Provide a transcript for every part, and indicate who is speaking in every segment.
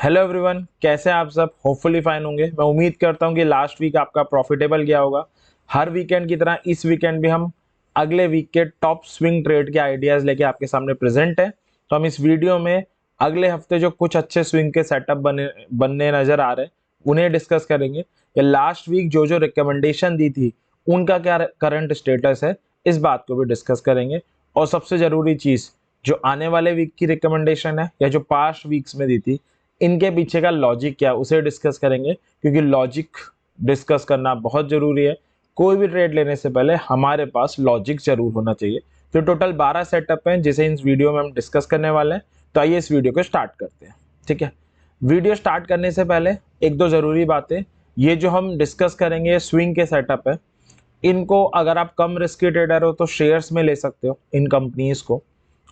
Speaker 1: Hello everyone, कैसे हैं आप सब। होपफुली फाइन होंगे। मैं उम्मीद करता हूं कि लास्ट वीक आपका प्रॉफिटेबल गया होगा। हर वीकेंड की तरह इस वीकेंड भी हम अगले वीक के टॉप स्विंग ट्रेड के आइडियाज लेके आपके सामने प्रेजेंट है। तो हम इस वीडियो में अगले हफ्ते जो कुछ अच्छे स्विंग के सेटअप बनने नजर आ रहे हैं उन्हें डिस्कस करेंगे। या लास्ट वीक जो जो रिकमेंडेशन दी थी उनका क्या करंट स्टेटस है, इस बात को भी डिस्कस करेंगे। और सबसे जरूरी चीज, जो आने वाले वीक की रिकमेंडेशन है या जो पास्ट वीक्स में दी थी, इनके पीछे का लॉजिक क्या है उसे डिस्कस करेंगे, क्योंकि लॉजिक डिस्कस करना बहुत जरूरी है। कोई भी ट्रेड लेने से पहले हमारे पास लॉजिक जरूर होना चाहिए। तो टोटल 12 सेटअप हैं जिसे इस वीडियो में हम डिस्कस करने वाले हैं। तो आइए इस वीडियो को स्टार्ट करते हैं। ठीक है, वीडियो स्टार्ट करने से पहले एक दो जरूरी बातें। ये जो हम डिस्कस करेंगे स्विंग के सेटअप है, इनको अगर आप कम रिस्की ट्रेडर हो तो शेयर्स में ले सकते हो इन कंपनीज को।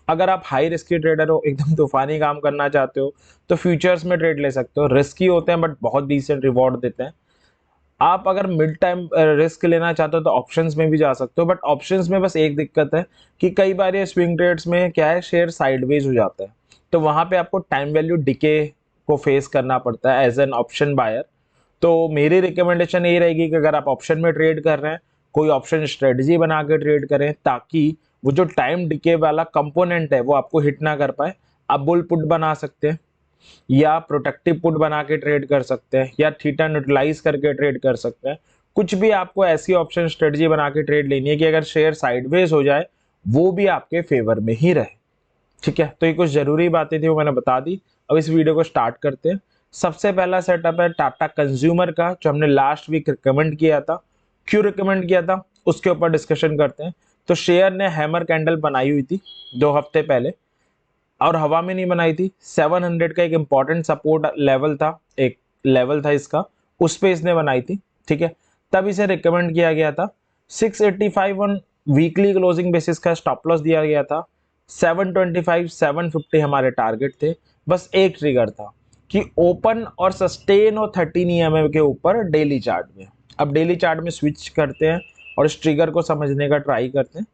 Speaker 1: अगर आप हाई रिस्की ट्रेडर हो, एकदम तूफानी काम करना चाहते हो, तो फ्यूचर्स में ट्रेड ले सकते हो। रिस्की होते हैं बट बहुत डिसेंट रिवॉर्ड देते हैं। आप अगर मिड टाइम रिस्क लेना चाहते हो तो ऑप्शंस में भी जा सकते हो, बट ऑप्शंस में बस एक दिक्कत है कि कई बार ये स्विंग ट्रेड्स में क्या है, शेयर साइडवेज हो जाता है। तो वहां पे आपको टाइम वैल्यू डिके को फेस करना पड़ता है एज एन ऑप्शन बायर। तो मेरी रिकमेंडेशन ये रहेगी कि अगर आप ऑप्शन में ट्रेड कर रहे हैं, कोई ऑप्शन स्ट्रेटजी बना के ट्रेड करें, ताकि वो जो टाइम डिके वाला कंपोनेंट है वो आपको हिट ना कर पाए। आप बुल पुट बना सकते हैं या प्रोटेक्टिव पुट बना के ट्रेड कर सकते हैं या थीटा न्यूट्रलाइज करके ट्रेड कर सकते हैं। कुछ भी आपको ऐसी ऑप्शन स्ट्रेटजी बना के ट्रेड लेनी है कि अगर शेयर साइडवेज हो जाए वो भी आपके फेवर में ही रहे। ठीक है, तो ये कुछ जरूरी बातें थी, वो मैंने बता दी। अब इस वीडियो को स्टार्ट करते हैं। सबसे पहला सेटअप है टाटा कंज्यूमर का, जो हमने लास्ट वीक रिकमेंड किया था। क्यों रिकमेंड किया था उसके ऊपर डिस्कशन करते हैं। तो शेयर ने हैमर कैंडल बनाई हुई थी 2 हफ्ते पहले, और हवा में नहीं बनाई थी। 700 का एक इंपॉर्टेंट सपोर्ट लेवल था, एक लेवल था इसका, उस पे इसने बनाई थी। ठीक है, तब इसे रिकमेंड किया गया था। 685 ऑन वीकली क्लोजिंग बेसिस का स्टॉप लॉस दिया गया था। 725 750 हमारे टारगेट थे। बस एक ट्रिगर था कि ओपन और सस्टेन और 13 EMA के ऊपर डेली चार्ट में। अब डेली चार्ट में स्विच करते हैं और इस ट्रिगर को समझने का ट्राई करते हैं।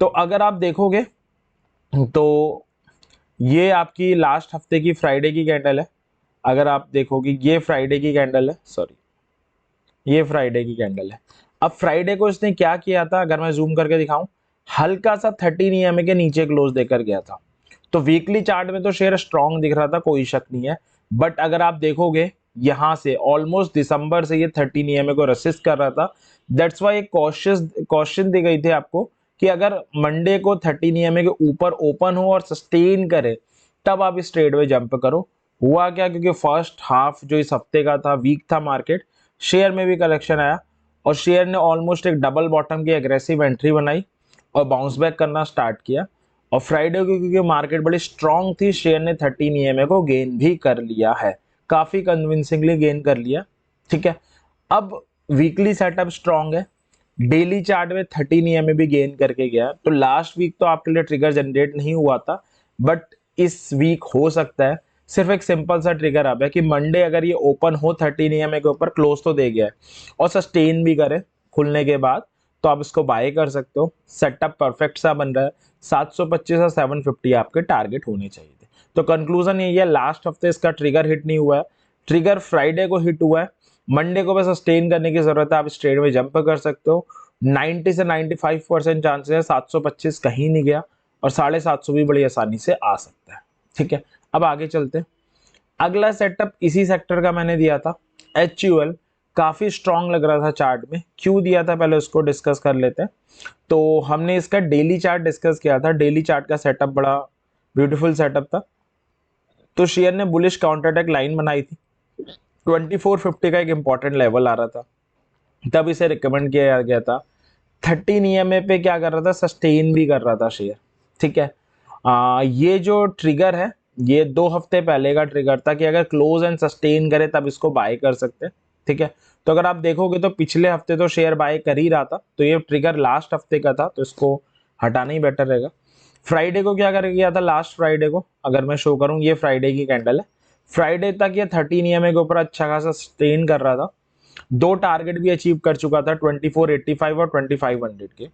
Speaker 1: तो अगर आप देखोगे तो ये आपकी लास्ट हफ्ते की फ्राइडे की कैंडल है। अगर आप देखोगे ये फ्राइडे की कैंडल है, सॉरी ये फ्राइडे की कैंडल है। अब फ्राइडे को इसने क्या किया था, अगर मैं जूम करके दिखाऊं, हल्का सा 13 EMA के नीचे क्लोज देकर गया था। तो वीकली चार्ट में तो शेयर स्ट्रांग दिख रहा था, कोई शक नहीं है। बट अगर आप देखोगे यहां से ऑलमोस्ट दिसंबर से ये 13 EMA को रेसिस्ट कर रहा था। दैट्स वाई एक क्वेश्चन दी गई थी आपको कि अगर मंडे को 13 EMA के ऊपर ओपन हो और सस्टेन करे तब आप इस ट्रेड में जंप करो। हुआ क्या, क्योंकि फर्स्ट हाफ जो इस हफ्ते का था वीक था मार्केट, शेयर में भी कलेक्शन आया और शेयर ने ऑलमोस्ट एक डबल बॉटम की एग्रेसिव एंट्री बनाई और बाउंस बैक करना स्टार्ट किया। और फ्राइडे को क्योंकि मार्केट बड़ी स्ट्रांग थी, शेयर ने 13 EMA को गेन भी कर लिया है, काफी कन्विंसिंगली गेन कर लिया। ठीक है, अब वीकली सेटअप स्ट्रांग है, डेली चार्ट में 13 EMA भी गेन करके गया। तो लास्ट वीक तो आपके लिए ट्रिगर जनरेट नहीं हुआ था, बट इस वीक हो सकता है। सिर्फ एक सिंपल सा ट्रिगर अब है कि मंडे अगर ये ओपन हो 13 EMA के ऊपर, क्लोज तो दे गया है और सस्टेन भी करे खुलने के बाद, तो आप इसको बाय कर सकते हो। सेटअप परफेक्ट सा बन रहा है। 725 और 750 आपके टारगेट होने चाहिए थे। तो कंक्लूजन यही है, लास्ट हफ्ते इसका ट्रिगर हिट नहीं हुआ है। ट्रिगर फ्राइडे को हिट हुआ है, मंडे को बस सस्टेन करने की जरूरत है। आप इस ट्रेड में जंप कर सकते हो। 90 से 95% चांसेस है 725 कहीं नहीं गया, और 750 भी बड़ी आसानी से आ सकता है। ठीक है, अब आगे चलते हैं। अगला सेटअप इसी सेक्टर का मैंने दिया था, HUL। काफी स्ट्रांग लग रहा था चार्ट में। क्यों दिया था पहले उसको डिस्कस कर लेते हैं। तो हमने इसका डेली चार्ट डिस्कस किया था। डेली चार्ट का सेटअप बड़ा ब्यूटीफुल सेटअप था। तो शेयर ने बुलिश काउंटर अटैक लाइन बनाई थी। 2450 का एक इंपॉर्टेंट लेवल आ रहा था, तब इसे रिकमेंड किया गया था। 13 EMA पे क्या कर रहा था, सस्टेन भी कर रहा था शेयर। ठीक है, ये जो ट्रिगर है ये 2 हफ्ते पहले का ट्रिगर था कि अगर क्लोज एंड सस्टेन करे तब इसको बाय कर सकते हैं। ठीक है, तो अगर आप देखोगे तो पिछले हफ्ते तो शेयर बाय कर ही रहा था, तो ये ट्रिगर लास्ट हफ्ते का था, तो इसको हटाना ही बेटर रहेगा। फ्राइडे को क्या कर गया था, लास्ट फ्राइडे को अगर मैं शो करूं, ये फ्राइडे की कैंडल है। फ्राइडे तक ये 13 EMA के ऊपर अच्छा खासा सस्टेन कर रहा था। दो टारगेट भी अचीव कर चुका था, 2485 और 2500 के।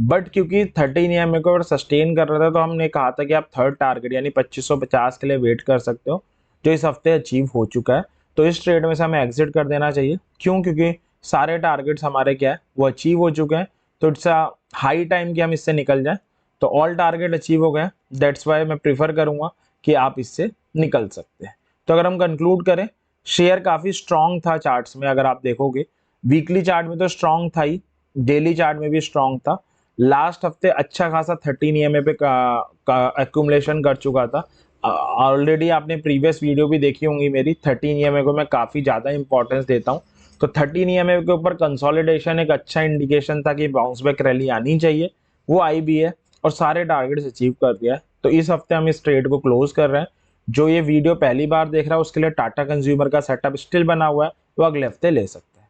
Speaker 1: बट क्योंकि 13 EMA को सस्टेन कर रहा था, तो हमने कहा था कि आप थर्ड टारगेट यानी 2550 के लिए वेट कर सकते हो। जो इस हफ्ते अचीव हो चुका है। तो इस ट्रेड में से हमें एग्जिट कर देना चाहिए। क्यों? क्योंकि सारे टारगेट्स हमारे क्या है, वो अचीव हो चुके हैं। तो इट्स अ हाई टाइम कि हम इससे निकल जाएं। तो ऑल टारगेट अचीव हो गए, दैट्स वाई मैं प्रीफर करूंगा कि आप इससे निकल सकते हैं। तो अगर हम कंक्लूड करें, शेयर काफी स्ट्रांग था चार्ट्स में। अगर आप देखोगे वीकली चार्ट में तो स्ट्रांग था ही, डेली चार्ट में भी स्ट्रांग था। लास्ट हफ्ते अच्छा खासा 13 ईएमए पे का एक्यूमुलेशन कर चुका था। ऑलरेडी आपने प्रीवियस वीडियो भी देखी होंगी मेरी, 13 ईएमए को मैं काफी ज्यादा इंपॉर्टेंस देता हूँ। तो 13 ईएमए के ऊपर कंसोलिडेशन एक अच्छा इंडिकेशन था कि बाउंस बैक रैली आनी चाहिए, वो आई भी है और सारे टारगेट्स अचीव कर दिया है। तो इस हफ्ते हम इस ट्रेड को क्लोज कर रहे हैं। जो ये वीडियो पहली बार देख रहा है उसके लिए टाटा कंज्यूमर का सेटअप स्टिल बना हुआ है, वो अगले हफ्ते ले सकते हैं।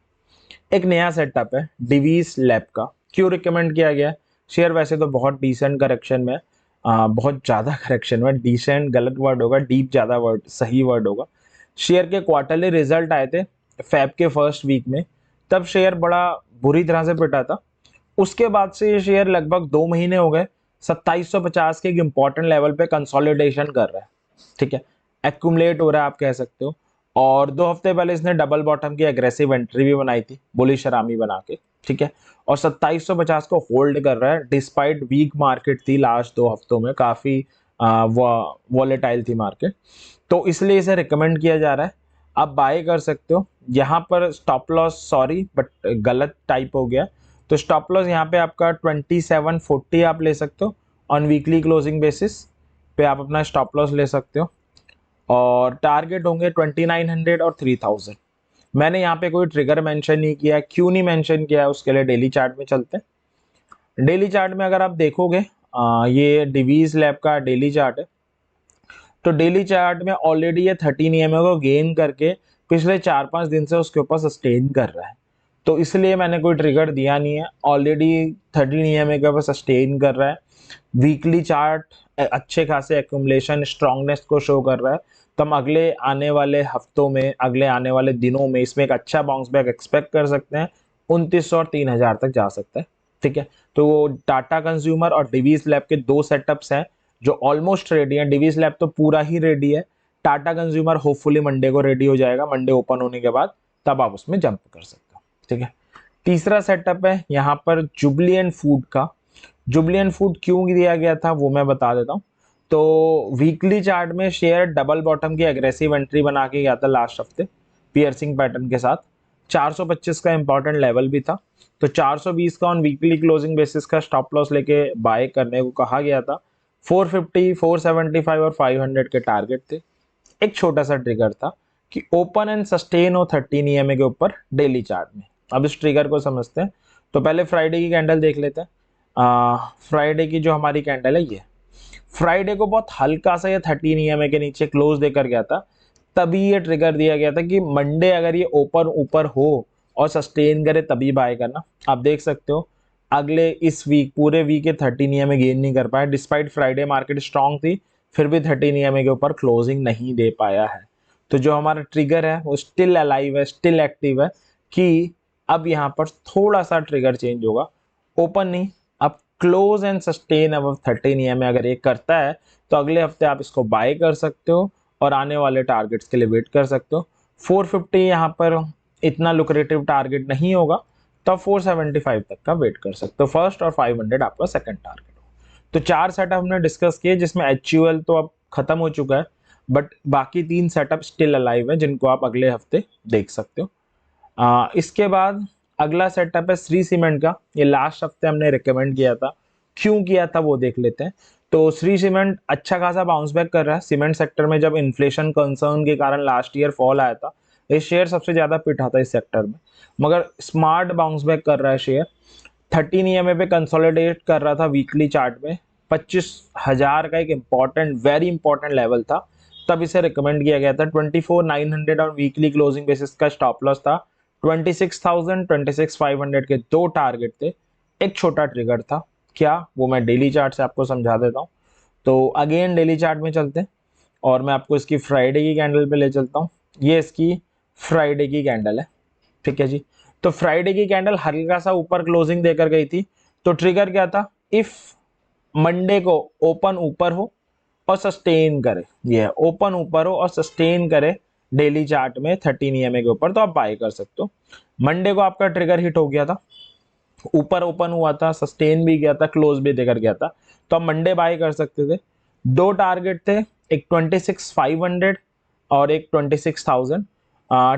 Speaker 1: एक नया सेटअप है डिवीज लैब का। क्यों रिकमेंड किया गया? शेयर वैसे तो बहुत डिसेंट करेक्शन में, बहुत ज्यादा करेक्शन में, डिसेंट गलत वर्ड होगा, डीप ज्यादा वर्ड सही वर्ड होगा। शेयर के क्वार्टरली रिजल्ट आए थे फेब के फर्स्ट वीक में, तब शेयर बड़ा बुरी तरह से पिटा था। उसके बाद से ये शेयर लगभग 2 महीने हो गए 2750 के एक इंपॉर्टेंट लेवल पे कंसोलिडेशन कर रहा है। ठीक है, एक्यूमुलेट हो रहा है आप कह सकते हो। और 2 हफ्ते पहले इसने डबल बॉटम की एग्रेसिव एंट्री भी बनाई थी बुलिश शरामी बना के। ठीक है, और 2750 को होल्ड कर रहा है डिस्पाइट वीक मार्केट थी लास्ट 2 हफ्तों में, काफी वॉलेटाइल थी मार्केट। तो इसलिए इसे रिकमेंड किया जा रहा है, आप बाय कर सकते हो। यहाँ पर स्टॉप लॉस, सॉरी बट गलत टाइप हो गया, तो स्टॉप लॉस यहाँ पे आपका 2740 आप ले सकते हो। ऑन वीकली क्लोजिंग बेसिस पे आप अपना स्टॉप लॉस ले सकते हो। और टारगेट होंगे 2900 और 3000। मैंने यहाँ पे कोई ट्रिगर मेंशन नहीं किया। क्यों नहीं मेंशन किया है उसके लिए डेली चार्ट में चलते हैं। डेली चार्ट में अगर आप देखोगे, ये डिवीज लैब का डेली चार्ट है। तो डेली चार्ट में ऑलरेडी ये 13 ईएमए को गेन करके पिछले 4-5 दिन से उसके ऊपर सस्टेन कर रहा है। तो इसलिए मैंने कोई ट्रिगर दिया नहीं है, ऑलरेडी 13 ईएमए के ऊपर सस्टेन कर रहा है। वीकली चार्ट अच्छे खासे एक्यूमुलेशन स्ट्रांगनेस को शो कर रहा है। तो हम अगले आने वाले हफ्तों में, अगले आने वाले दिनों में इसमें एक अच्छा बाउंस बैक एक्सपेक्ट कर सकते हैं। 2900 और 3000 तक जा सकता है। ठीक है, तो वो टाटा कंज्यूमर और डिवीज लैब के दो सेटअप्स हैं जो ऑलमोस्ट रेडी है। डिवीज लैब तो पूरा ही रेडी है। टाटा कंज्यूमर होपफुली मंडे को रेडी हो जाएगा, मंडे ओपन होने के बाद, तब आप उसमें जंप कर सकते हो। ठीक है, तीसरा सेटअप है यहाँ पर जुबलियन फूड का। जुबलियन फूड क्यों दिया गया था वो मैं बता देता हूँ। तो वीकली चार्ट में शेयर डबल बॉटम की एग्रेसिव एंट्री बना के गया था लास्ट हफ्ते पियर्सिंग पैटर्न के साथ। 425 का इंपॉर्टेंट लेवल भी था। तो 420 का ऑन वीकली क्लोजिंग बेसिस का स्टॉप लॉस लेके बाय करने को कहा गया था। 450, 475 और 500 के टारगेट थे। एक छोटा सा ट्रिगर था कि ओपन एंड सस्टेन हो 13 ईएमए के ऊपर डेली चार्ट में। अब इस ट्रिगर को समझते हैं। तो पहले फ्राइडे की कैंडल देख लेते हैं। फ्राइडे की जो हमारी कैंडल है, ये फ्राइडे को बहुत हल्का सा ये 13 ईएमए के नीचे क्लोज देकर गया था। तभी ये ट्रिगर दिया गया था कि मंडे अगर ये ओपन ऊपर हो और सस्टेन करे तभी बाय करना। आप देख सकते हो अगले इस वीक, पूरे वीक के 13 ईएमए गेन नहीं कर पाया, डिस्पाइट फ्राइडे मार्केट स्ट्रांग थी, फिर भी 13 ईएमए के ऊपर क्लोजिंग नहीं दे पाया है। तो जो हमारा ट्रिगर है वो स्टिल अलाइव है, स्टिल एक्टिव है कि अब यहाँ पर थोड़ा सा ट्रिगर चेंज होगा। ओपन नहीं, अब क्लोज एंड सस्टेन अब 13 ईएमए अगर ये करता है तो अगले हफ्ते आप इसको बाय कर सकते हो और आने वाले टारगेट्स के लिए वेट कर सकते हो। 450 यहाँ पर इतना लुक्रेटिव टारगेट नहीं होगा, तो आप 475 तक का वेट कर सकते हो फर्स्ट, और 500 आपका सेकंड टारगेट हो। तो 4 सेटअप हमने डिस्कस किए जिसमें एचयूएल तो अब खत्म हो चुका है, बट बाकी 3 सेटअप स्टिल अलाइव है जिनको आप अगले हफ्ते देख सकते हो। इसके बाद अगला सेटअप है श्री सीमेंट का। ये लास्ट हफ्ते हमने रिकमेंड किया था। क्यों किया था वो देख लेते हैं। तो श्री सीमेंट अच्छा खासा बाउंस बैक कर रहा है। सीमेंट सेक्टर में जब इन्फ्लेशन कंसर्न के कारण लास्ट ईयर फॉल आया था, ये शेयर सबसे ज्यादा पिटा था इस सेक्टर में, मगर स्मार्ट बाउंस बैक कर रहा है शेयर। 13 ईएमए पे कंसोलिडेट कर रहा था वीकली चार्ट में। 25,000 का एक इंपॉर्टेंट, वेरी इंपॉर्टेंट लेवल था, तब इसे रिकमेंड किया गया था। 24,900 और वीकली क्लोजिंग बेसिस का स्टॉप लॉस था। 26,000, 26,500 के दो टारगेट थे। एक छोटा ट्रिगर था, क्या वो मैं डेली चार्ट से आपको समझा देता हूँ। तो अगेन डेली चार्ट में चलते हैं और मैं आपको इसकी फ्राइडे की कैंडल पे ले चलता हूँ। ये इसकी फ्राइडे की कैंडल है। ठीक है जी, तो फ्राइडे की कैंडल हल्का सा ऊपर क्लोजिंग देकर गई थी। तो ट्रिगर क्या था? इफ मंडे को ओपन ऊपर हो और सस्टेन करे, ये है ओपन ऊपर हो और सस्टेन करे डेली चार्ट में 13 EMA के ऊपर, तो आप बाय कर सकते हो। मंडे को आपका ट्रिगर हिट हो गया था, ऊपर ओपन हुआ था, सस्टेन भी गया था, क्लोज भी देकर गया था, तो आप मंडे बाय कर सकते थे। दो टारगेट थे, एक 26,500 और एक 26,000।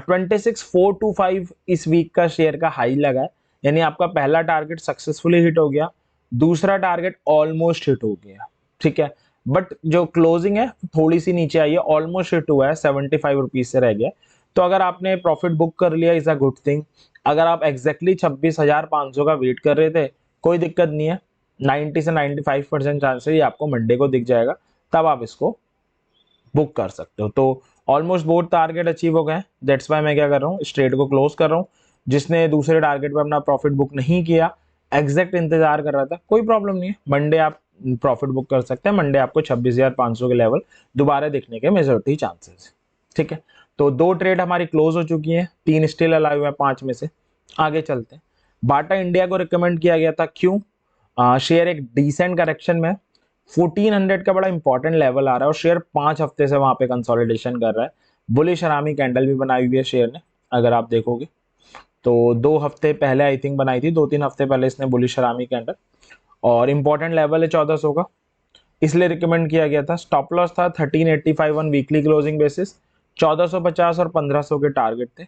Speaker 1: 26,425 इस वीक का शेयर का हाई लगा है, यानी आपका पहला टारगेट सक्सेसफुली हिट हो गया, दूसरा टारगेट ऑलमोस्ट हिट हो गया, ठीक है। बट जो क्लोजिंग है थोड़ी सी नीचे आई है, ऑलमोस्ट हिट हुआ है, 75 रुपीज से रह गया। तो अगर आपने प्रॉफिट बुक कर लिया इज अ गुड थिंग। अगर आप एग्जैक्टली 26,500 का वेट कर रहे थे, कोई दिक्कत नहीं है, 90 से 95% चांस है ये आपको मंडे को दिख जाएगा, तब आप इसको बुक कर सकते हो। तो ऑलमोस्ट बोथ टारगेट अचीव हो गए, दैट्स वाई मैं क्या कर रहा हूँ, इस ट्रेड को क्लोज कर रहा हूँ। जिसने दूसरे टारगेट पे अपना प्रॉफिट बुक नहीं किया, एग्जैक्ट इंतजार कर रहा था, कोई प्रॉब्लम नहीं है, मंडे आप प्रॉफिट बुक कर सकते हैं। मंडे आपको 26,500 के लेवल दोबारा देखने के मेजॉरिटी चांसेस, ठीक है। तो दो ट्रेड हमारी क्लोज हो चुकी हैं, 3 स्टिल अलाइव है 5 में से। आगे चलते हैं। बाटा इंडिया को रिकमेंड किया गया था, क्यों? शेयर एक डिसेंट करेक्शन में 1400 का बड़ा इंपॉर्टेंट लेवल आ रहा है और शेयर 5 हफ्ते से वहां पे कंसोलिडेशन कर रहा है। बुलिश हरामी कैंडल भी बनाई हुई है शेयर ने, अगर आप देखोगे तो 2 हफ्ते पहले आई थिंक बनाई थी, 2-3 हफ्ते पहले इसने बुलिश हरामी कैंडल, और इंपॉर्टेंट लेवल है 1400 का, इसलिए रिकमेंड किया गया था। स्टॉप लॉस था 1385 ऑन वीकली क्लोजिंग बेसिस, 1450 और 1500 के टारगेट थे।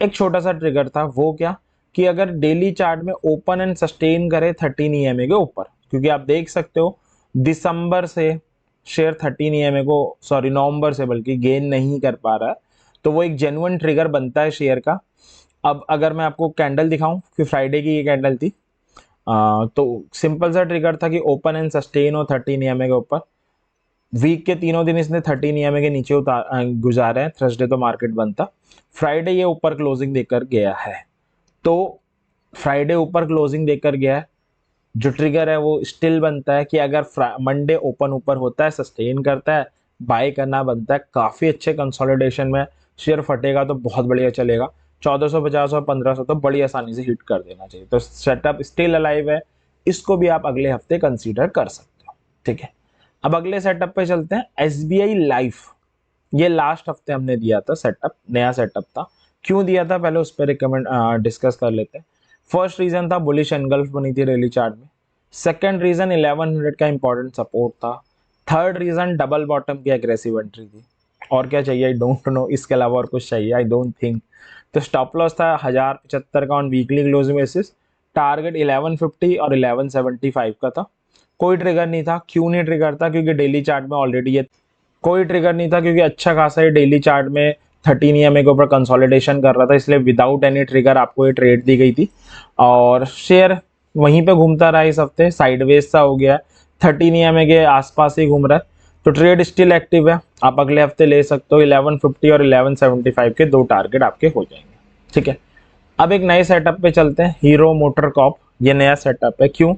Speaker 1: एक छोटा सा ट्रिगर था, वो क्या कि अगर डेली चार्ट में ओपन एंड सस्टेन करे 13 EMA के ऊपर, क्योंकि आप देख सकते हो दिसंबर से शेयर 13 EMA को, सॉरी नवंबर से बल्कि गेन नहीं कर पा रहा है, तो वो एक जेन्युइन ट्रिगर बनता है शेयर का। अब अगर मैं आपको कैंडल दिखाऊं कि फ्राइडे की ये कैंडल थी, तो सिंपल सा ट्रिगर था कि ओपन एंड सस्टेन हो 13 EMA के ऊपर। वीक के तीनों दिन इसने 13 EMA के नीचे गुजारे हैं, थर्सडे तो मार्केट बंद था, फ्राइडे ये ऊपर क्लोजिंग देकर गया है। तो फ्राइडे ऊपर क्लोजिंग देकर गया है, जो ट्रिगर है वो स्टिल बनता है कि अगर मंडे ओपन ऊपर होता है, सस्टेन करता है, बाय करना बनता है। काफी अच्छे कंसोलिडेशन में शेयर फटेगा तो बहुत बढ़िया चलेगा, 1450 और 1500 तो बड़ी आसानी से हिट कर देना चाहिए। तो सेटअप स्टिल अलाइव है, इसको भी आप अगले हफ्ते कंसीडर कर सकते हो, ठीक है। अब अगले सेटअप पे चलते हैं, SBI लाइफ। ये लास्ट हफ्ते हमने दिया था सेटअप, नया सेटअप था। क्यों दिया था पहले उस पर रिकमेंड डिस्कस कर लेते हैं। फर्स्ट रीजन था बुलिश एनगल्फ बनी थी डेली चार्ट में। सेकंड रीजन 1100 का इंपॉर्टेंट सपोर्ट था। थर्ड रीजन डबल बॉटम की एग्रेसिव एंट्री थी। और क्या चाहिए, आई डोंट नो, इसके अलावा और कुछ चाहिए, आई डोंट थिंक। तो स्टॉप लॉस था 1075 का on weekly closing basis, target 1150 और 1175 का था। कोई ट्रिगर नहीं था। क्यों नहीं ट्रिगर था? क्योंकि डेली चार्ट में ऑलरेडी ये, कोई ट्रिगर नहीं था क्योंकि अच्छा खासा ये डेली चार्ट में 13 EMA के ऊपर कंसोलिडेशन कर रहा था, इसलिए विदाउट एनी ट्रिगर आपको ये ट्रेड दी गई थी। और शेयर वहीं पे घूमता रहा इस हफ्ते, साइडवेज सा हो गया है, 13 EMA के आसपास ही घूम रहा है, तो ट्रेड स्टिल एक्टिव है। आप अगले हफ्ते ले सकते हो। 1150 और 1175 के दो टारगेट आपके हो जाएंगे, ठीक है। अब एक नए सेटअप पे चलते हैं, हीरो मोटर कॉप। ये नया सेटअप है। क्यों?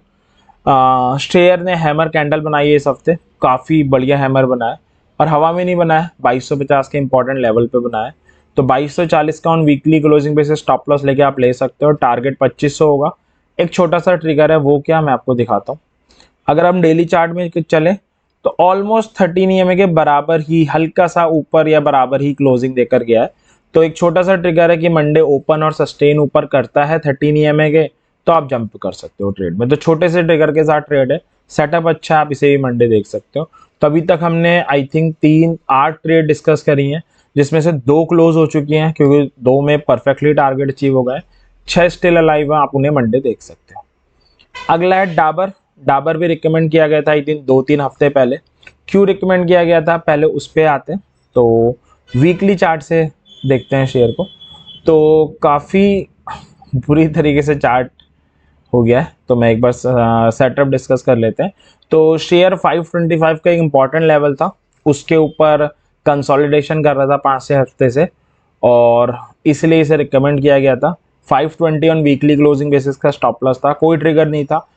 Speaker 1: शेयर ने हैमर कैंडल बनाई है इस हफ्ते, काफी बढ़िया हैमर बनाया, और हवा में नहीं बनाया, 2250 के इंपॉर्टेंट लेवल पे बनाया। तो 2240 का on weekly closing basis stop loss लेके आप ले सकते हो, टारगेट 2500 होगा। एक छोटा सा ट्रिगर है, वो क्या मैं आपको दिखाता हूँ। अगर हम डेली चार्ट में चले तो ऑलमोस्ट 13 EMA के बराबर ही, हल्का सा ऊपर या बराबर ही क्लोजिंग देकर गया है। तो एक छोटा सा ट्रिगर है कि मंडे ओपन और सस्टेन ऊपर करता है 13 EMA के, तो आप जंप कर सकते हो ट्रेड में। तो छोटे से ट्रिगर के साथ ट्रेड है, सेटअप अच्छा है, आप इसे भी मंडे देख सकते हो। तो अभी तक हमने आई थिंक 8 ट्रेड डिस्कस करी हैं, जिसमें से 2 क्लोज हो चुकी हैं क्योंकि 2 में परफेक्टली टारगेट अचीव हो गए। 6 स्टिल अलाइव है, आप उन्हें मंडे देख सकते हो। अगला है डाबर। डाबर भी रिकमेंड किया गया था आई थिंक 2-3 हफ्ते पहले। क्यों रिकमेंड किया गया था, पहले उस पर आते हैं। तो वीकली चार्ट से देखते हैं शेयर को, तो काफ़ी बुरी तरीके से चार्ट हो गया है। तो मैं एक बार सेटअप डिस्कस कर लेते हैं। तो शेयर 525 का एक इंपॉर्टेंट लेवल था, उसके ऊपर कंसोलिडेशन कर रहा था 5-6 हफ्ते से, और इसलिए इसे रिकमेंड किया गया था। 520 ऑन वीकली क्लोजिंग बेसिस का स्टॉप लॉस था, कोई ट्रिगर नहीं था।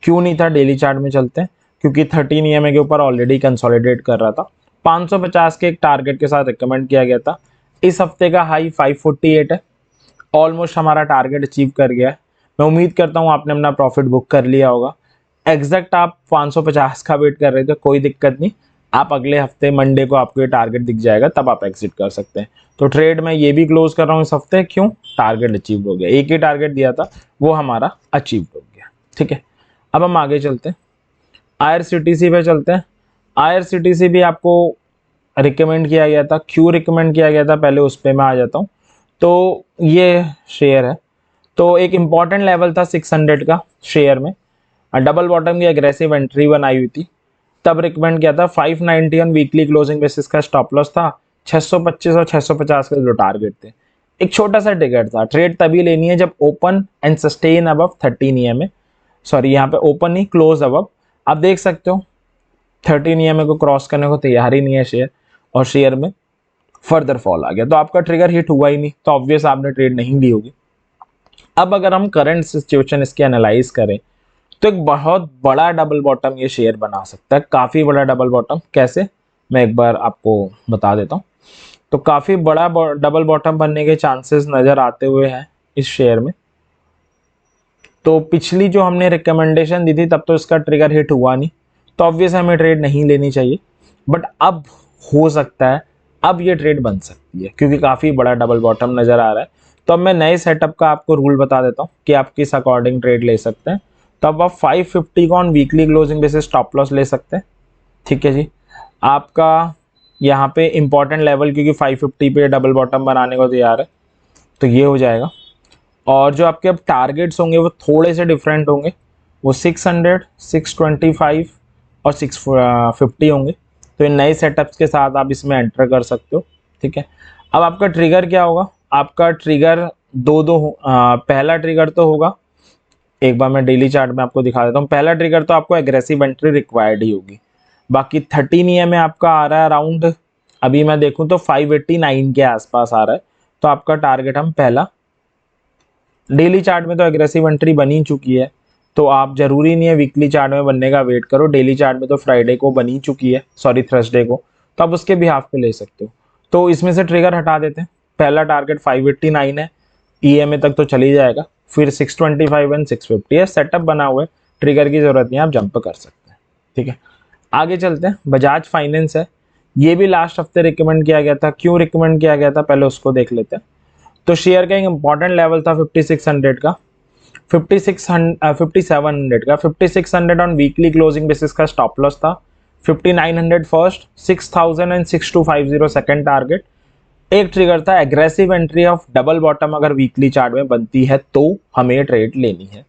Speaker 1: क्यों नहीं था? डेली चार्ट में चलते हैं, क्योंकि 13 EMA के ऊपर ऑलरेडी कंसोलिडेट कर रहा था। 550 के एक टारगेट के साथ रिकमेंड किया गया था। इस हफ्ते का हाई 548 है, ऑलमोस्ट हमारा टारगेट अचीव कर गया है। मैं उम्मीद करता हूँ आपने अपना प्रॉफिट बुक कर लिया होगा। एग्जैक्ट आप 550 का वेट कर रहे थे, कोई दिक्कत नहीं, आप अगले हफ्ते मंडे को आपको ये टारगेट दिख जाएगा, तब आप एग्जिट कर सकते हैं। तो ट्रेड में ये भी क्लोज कर रहा हूँ इस हफ्ते, क्यों? टारगेट अचीव हो गया, एक ही टारगेट दिया था वो हमारा अचीव हो गया। ठीक है, अब हम आगे चलते हैं, IRCTC पे चलते हैं। IRCTC भी आपको रिकमेंड किया गया था, क्यों रिकमेंड किया गया था पहले उस पर मैं आ जाता हूँ। तो ये शेयर है, तो एक इम्पॉर्टेंट लेवल था 600 का शेयर में, डबल बॉटम की एग्रेसिव एंट्री बनाई हुई थी, तब रिकमेंड किया था। 590 ऑन वीकली क्लोजिंग बेसिस का स्टॉप लॉस था, 625 और 650 के जो टारगेट थे। एक छोटा सा टिकट था, ट्रेड तभी लेनी है जब open and sustain above 13 EMA, sorry यहाँ पे ओपन नहीं, क्लोज अबव। आप देख सकते हो 13 EMA को क्रॉस करने को तैयार ही नहीं है शेयर, और शेयर में फर्दर फॉल आ गया, तो आपका ट्रिगर हिट हुआ ही नहीं, तो ऑब्वियस आपने ट्रेड नहीं ली होगी। अब अगर हम करंट सिचुएशन इसकी एनालाइज करें, तो एक बहुत बड़ा डबल बॉटम ये शेयर बना सकता है, काफी बड़ा डबल बॉटम। कैसे, मैं एक बार आपको बता देता हूँ। तो काफी बड़ा डबल बॉटम बनने के चांसेस नजर आते हुए हैं इस शेयर में। तो पिछली जो हमने रिकमेंडेशन दी थी तब तो इसका ट्रिगर हिट हुआ नहीं, तो ऑब्वियस हमें ट्रेड नहीं लेनी चाहिए। बट अब हो सकता है अब ये ट्रेड बन सकती है, क्योंकि काफ़ी बड़ा डबल बॉटम नज़र आ रहा है। तो अब मैं नए सेटअप का आपको रूल बता देता हूँ कि आप किस अकॉर्डिंग ट्रेड ले सकते हैं। तो अब आप 550 का on weekly closing basis stop loss ले सकते हैं। ठीक है जी, आपका यहाँ पे इंपॉर्टेंट लेवल, क्योंकि 550 पे डबल बॉटम बनाने को तैयार है, तो ये हो जाएगा। और जो आपके अब टारगेट्स होंगे वो थोड़े से डिफरेंट होंगे, वो 600, 625 और 650 होंगे। तो इन नए सेटअप्स के साथ आप इसमें एंटर कर सकते हो। ठीक है, अब आपका ट्रिगर क्या होगा? आपका ट्रिगर पहला ट्रिगर तो होगा, एक बार मैं डेली चार्ट में आपको दिखा देता हूँ। पहला ट्रिगर तो आपको एग्रेसिव एंट्री रिक्वायर्ड ही होगी। बाकी 13 EMA आपका आ रहा है अराउंड, अभी मैं देखूँ तो 589 के आसपास आ रहा है, तो आपका टारगेट हम पहला, डेली चार्ट में तो एग्रेसिव एंट्री बनी चुकी है, तो आप जरूरी नहीं है वीकली चार्ट में बनने का वेट करो, डेली चार्ट में तो फ्राइडे को बनी चुकी है, सॉरी थर्सडे को, तो आप उसके बिहाफ पे ले सकते हो। तो इसमें से ट्रिगर हटा देते हैं, पहला टारगेट 589 है, EMA तक तो चली जाएगा, फिर 625 एंड 650 है, सेटअप बना हुआ है, ट्रिगर की जरूरत नहीं है, आप जंप कर सकते हैं। ठीक है, आगे चलते हैं। बजाज फाइनेंस है, ये भी लास्ट हफ्ते रिकमेंड किया गया था, क्यों रिकमेंड किया गया था पहले उसको देख लेते हैं। तो शेयर का एक इंपॉर्टेंट लेवल था 5600 का, 5700 का, 5600 ऑन वीकली क्लोजिंग बेसिस का स्टॉप लॉस था, 5900 फर्स्ट, 6000 एंड 6250 सेकंड टारगेट। एक ट्रिगर था aggressive entry of double bottom, अगर वीकली चार्ट में बनती है तो हमें ट्रेड लेनी है।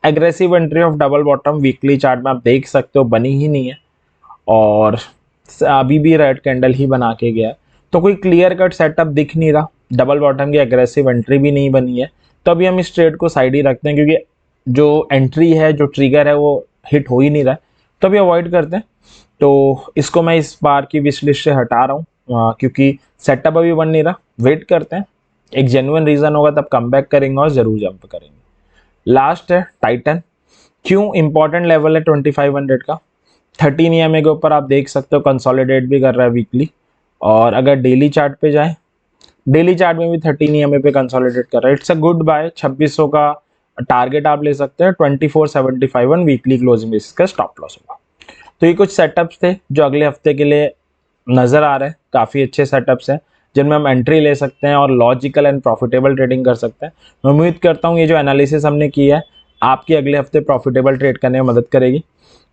Speaker 1: Aggressive entry of double bottom weekly chart में आप देख सकते हो बनी ही नहीं है, और अभी भी रेड कैंडल ही बना के गया है, तो कोई क्लियर कट सेटअप दिख नहीं रहा, डबल बॉटम की एग्रेसिव एंट्री भी नहीं बनी है, तो अभी हम इस ट्रेड को साइड ही रखते हैं, क्योंकि जो एंट्री है, जो ट्रिगर है, वो हिट हो ही नहीं रहा है, तो अभी अवॉइड करते हैं। तो इसको मैं इस बार की विश लिस्ट से हटा रहा हूँ, क्योंकि सेटअप अभी बन नहीं रहा, वेट करते हैं, एक जेन्युइन रीजन होगा तब कम बैक करेंगे और जरूर जंप करेंगे। लास्ट है टाइटन, क्यों? इंपॉर्टेंट लेवल है 2500 का, 13 EMA के ऊपर आप देख सकते हो कंसोलिडेट भी कर रहा है वीकली, और अगर डेली चार्ट पे जाए, डेली चार्ट में भी 13 EMA पे कंसोलिडेट कर रहा है, इट्स अ गुड बाय। 2600 का टारगेट आप ले सकते हैं, 2475 वीकली क्लोजिंग बेसिस का स्टॉप लॉस होगा। तो ये कुछ सेटअप्स थे जो अगले हफ्ते के लिए नजर आ रहे हैं, काफी अच्छे सेटअप्स हैं जिनमें हम एंट्री ले सकते हैं और लॉजिकल एंड प्रॉफिटेबल ट्रेडिंग कर सकते हैं। मैं उम्मीद करता हूँ ये जो एनालिसिस हमने किया है आपकी अगले हफ्ते प्रॉफिटेबल ट्रेड करने में मदद करेगी।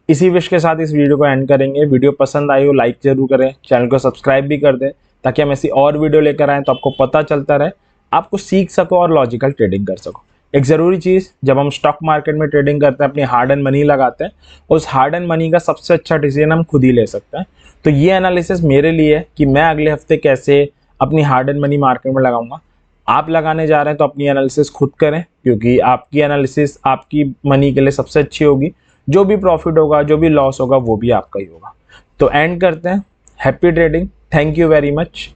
Speaker 1: इसी विश के साथ इस वीडियो को एंड करेंगे। वीडियो पसंद आई हो लाइक जरूर करें, चैनल को सब्सक्राइब भी कर दें, ताकि हम ऐसी और वीडियो लेकर आएँ तो आपको पता चलता रहे, आपको सीख सको और लॉजिकल ट्रेडिंग कर सको। एक ज़रूरी चीज़, जब हम स्टॉक मार्केट में ट्रेडिंग करते हैं, अपनी हार्ड एंड मनी लगाते हैं, उस हार्ड एंड मनी का सबसे अच्छा डिसीजन हम खुद ही ले सकते हैं। तो ये एनालिसिस मेरे लिए है कि मैं अगले हफ्ते कैसे अपनी हार्ड एंड मनी मार्केट में लगाऊंगा। आप लगाने जा रहे हैं तो अपनी एनालिसिस खुद करें, क्योंकि आपकी एनालिसिस आपकी मनी के लिए सबसे अच्छी होगी। जो भी प्रॉफिट होगा, जो भी लॉस होगा, वो भी आपका ही होगा। तो एंड करते हैं। Happy trading, thank you very much.